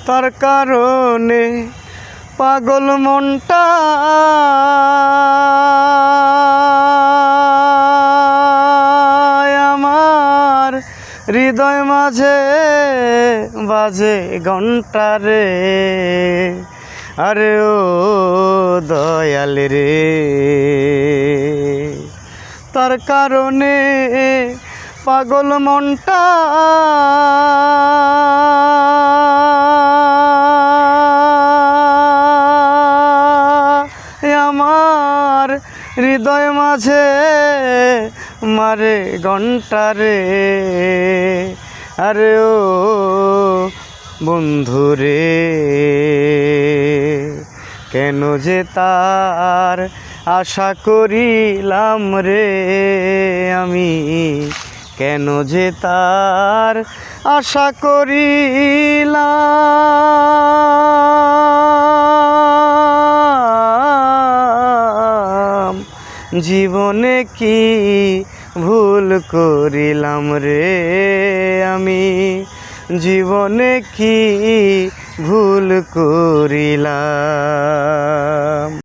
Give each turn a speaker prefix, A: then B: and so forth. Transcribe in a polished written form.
A: তার কারণে পাগল মনটা আমার হৃদয় মাঝে বাজে ঘন্টা রে। আরে ও দয়াল রে, তার কারণে পাগল মনটা আমার হৃদয় মাঝে মারে ঘন্টা রে। আরে ও বন্ধু রে, কেন যে তার আশা করিলাম রে আমি, কেন যে তার আশা করিলাম, জীবনে কি ভুল করিলাম রে আমি, জীবনে কি ভুল করিলাম।